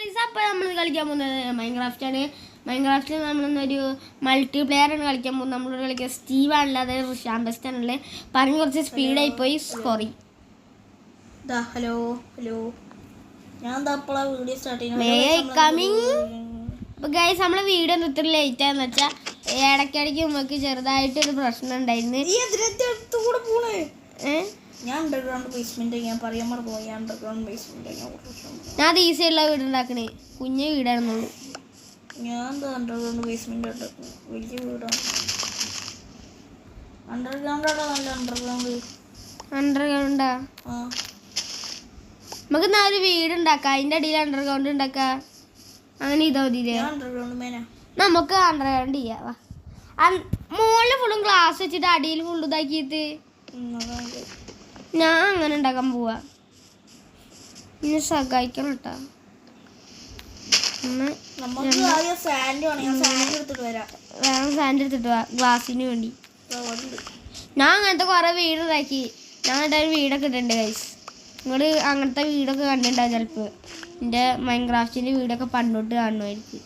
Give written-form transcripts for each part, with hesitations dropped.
Guys, അപ്പോൾ നമ്മൾ കളിക്കാൻ പോകുന്നത് മൈൻക്രാഫ്റ്റാണ്. മൈൻക്രാഫ്റ്റിൽ നമ്മളൊന്നൊരു മൾട്ടിപ്ലെയറാണ് കളിക്കാൻ പോകുന്നത്. നമ്മളോട് കളിക്കുക സ്റ്റീവാണല്ലോ, അതായത് ഷാമ്പസ്റ്റാണല്ലേ. പറഞ്ഞ് കുറച്ച് സ്പീഡായി പോയി. സോറി. ഹലോ ഹലോ, ഞാൻ വീഡിയോ സ്റ്റാർട്ട് അപ്പോൾ ഗൈസ്, നമ്മളെ വീഡിയോ ഇത്ര ലേറ്റ് ആയെന്ന് വെച്ചാൽ ഇടയ്ക്കിടയ്ക്ക് നമുക്ക് ചെറുതായിട്ടൊരു പ്രശ്നം ഉണ്ടായിരുന്നു. ഞാൻ അണ്ടർഗ്രൗണ്ട് ബേസ്മെന്റ് ഞാൻ പറയാൻ മറന്നുപോയി. അണ്ടർഗ്രൗണ്ട് ബേസ്മെന്റ് ഞാൻ അത് ഈസിയുള്ള വീട് ഉണ്ടാക്കണേ, കുഞ്ഞു വീടാണെന്നുള്ളൂ. ഞാൻ അണ്ടർഗ്രൗണ്ട് ബേസ്മെന്റ് ഉണ്ടാക്കുന്നു, വലിയ വീടാണ്. അണ്ടർഗ്രൗണ്ടാണ് നല്ല അണ്ടർഗ്രൗണ്ടാ. നമുക്ക് എന്നാ ഒരു വീട് ഉണ്ടാക്കാം, അതിൻ്റെ അടിയിൽ അണ്ടർഗ്രൗണ്ട് ഉണ്ടാക്കാം. അങ്ങനെ ഇതാ മതിയില്ലേ? നമുക്ക് അണ്ടർഗ്രൗണ്ട് ചെയ്യാം. മുകളിൽ ഫുള്ളും ഗ്ലാസ് വെച്ചിട്ട് അടിയിൽ ഫുള്ള് ഇതാക്കിയിട്ട് ഞാൻ അങ്ങനെ ഉണ്ടാക്കാൻ പോവാ. ഇനി സഹായിക്കണം കേട്ടോ. വേണം സാൻഡ് എടുത്തിട്ട് വാ ഗ്ലാസിന് വേണ്ടി. ഞാൻ അങ്ങനത്തെ കുറേ വീട് ഉണ്ടാക്കി. ഞാൻ ഒരു വീടൊക്കെ ഇട്ടിട്ടുണ്ട് ഗൈസ്. നിങ്ങൾ അങ്ങനത്തെ വീടൊക്കെ കണ്ടിട്ടുണ്ടാവും ചിലപ്പോൾ. എൻ്റെ മൈൻക്രാഫ്റ്റിൻ്റെ വീടൊക്കെ പണ്ടോട്ട് കാണുമായിരിക്കും.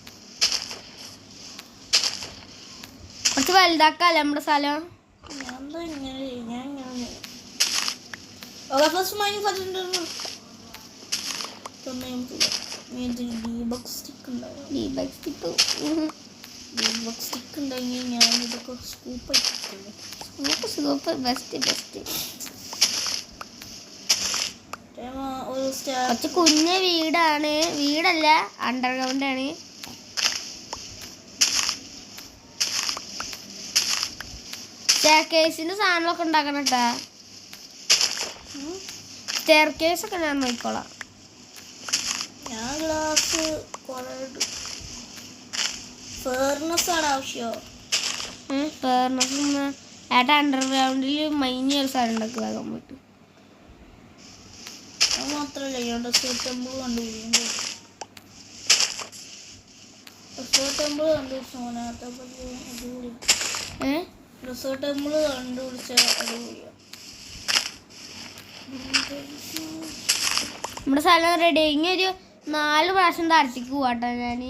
കുറച്ച് വലുതാക്കാല്ലേ നമ്മുടെ സ്ഥലം. കുറച്ച് കുഞ്ഞ വീടാണ്, വീടല്ല അണ്ടർഗ്രൗണ്ട് ആണ്. സ്റ്റെയർകേസിന്റെ സാധനങ്ങളൊക്കെ ഉണ്ടാക്കണം കേട്ടാ. സ്റ്റെയർകേസ് ഒക്കെ ഞാൻ നോക്കിക്കോളാം. ഏട്ടാ അണ്ടർഗ്രൗണ്ടിൽ മൈനി ഒരു സാധനം ഉണ്ടാക്കാൻ പറ്റും. നമ്മുടെ സ്ഥലം റെഡി. ഇനി ഒരു 4 പ്രാവശ്യം താഴ്ത്തിക്ക് പോവാട്ടോ ഞാൻ.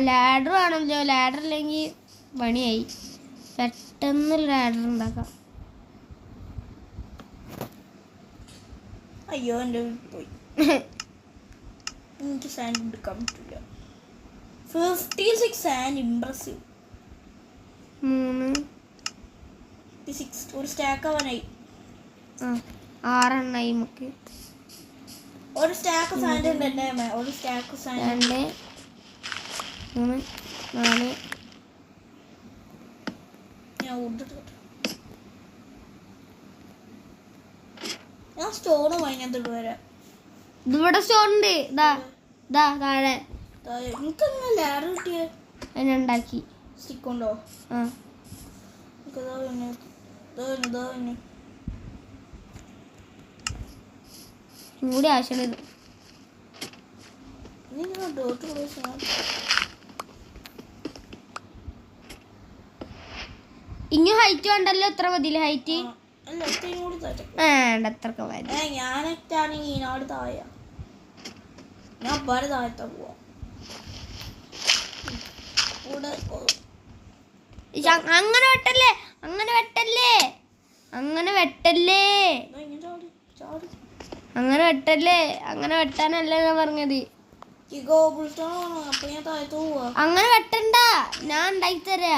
ലാഡർ വേണമല്ലോ, ലാഡർ ഇല്ലെങ്കിൽ പണിയായി. പെട്ടെന്ന് ലാഡർ ഉണ്ടാക്കാം. അയ്യോ എൻ്റെ പോയി. എനിക്ക് സാൻഡ് എടുക്കാൻ പറ്റില്ല. 56 സാൻഡ് ഇംപ്രസീവ്. ഒരു സ്റ്റാക്ക് ആവാനായി. 6 എണ്ണായി നമുക്ക്. ഒരു സ്റ്റാക്ക് സാൻഡ് ഉണ്ട് എൻ്റെ. ഒരു സ്റ്റാക്ക് സാൻഡ് 2 3 4. ഞാൻ സ്റ്റോണ് വാങ്ങിട്ട് വരാം. ഇവിടെ സ്റ്റോൺ ഉണ്ട്. താഴെ എനിക്കങ്ങനെ ലാഡർ കിട്ടിയ ഉണ്ടാക്കി. സ്റ്റിക്ക് ഉണ്ടോ? കൂടി ആവശ്യമുള്ളത്. ഇനി ഹൈറ്റ് വേണ്ടല്ലോ, എത്ര മതിയില്ല ഹൈറ്റ്? അത്രക്ക് മതി. അങ്ങനെ വെട്ടല്ലേ, അങ്ങനെ വെട്ടല്ലേ, അങ്ങനെ വെട്ടല്ലേ, അങ്ങനെ വെട്ടല്ലേ. അങ്ങനെ വെട്ടാനല്ലേ ഞാൻ പറഞ്ഞത്. അങ്ങനെ വെട്ടണ്ട, ഞാൻ ഉണ്ടാക്കി തരാ.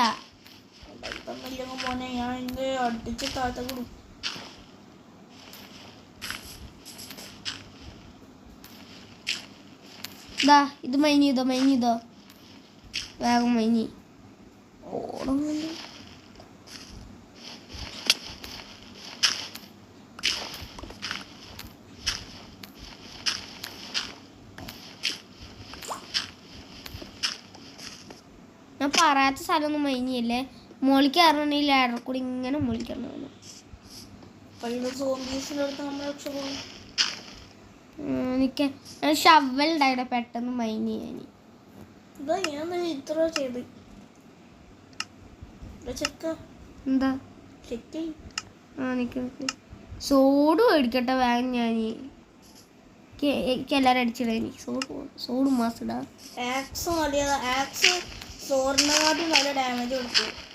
ഇത് മൈനി ചെയ്തോ വേഗം മൈനി. ഞാൻ പറയാത്ത സ്ഥലമൊന്നും മൈനിയല്ലേ. മോളിക്ക് കയറണമെങ്കിൽ ലാഡർ കൂടി ഇങ്ങനെ മോളിക്കണം. എനിക്ക് ഷവൽ ഉണ്ടായിട്ട് പെട്ടെന്ന് മൈനി ചെയ്യാൻ. എന്താ നിക്ക് സോഡ് മേടിക്കട്ടെ വേഗം ഞാൻ. എനിക്ക് എല്ലാവരും അടിച്ചിടാ എനിക്ക് സോഡ് മാസിടാ. ആക്സ് മതിയാ. ആക്സ് സോറിനെക്കാട്ടും നല്ല ഡാമേജ് കൊടുക്കും.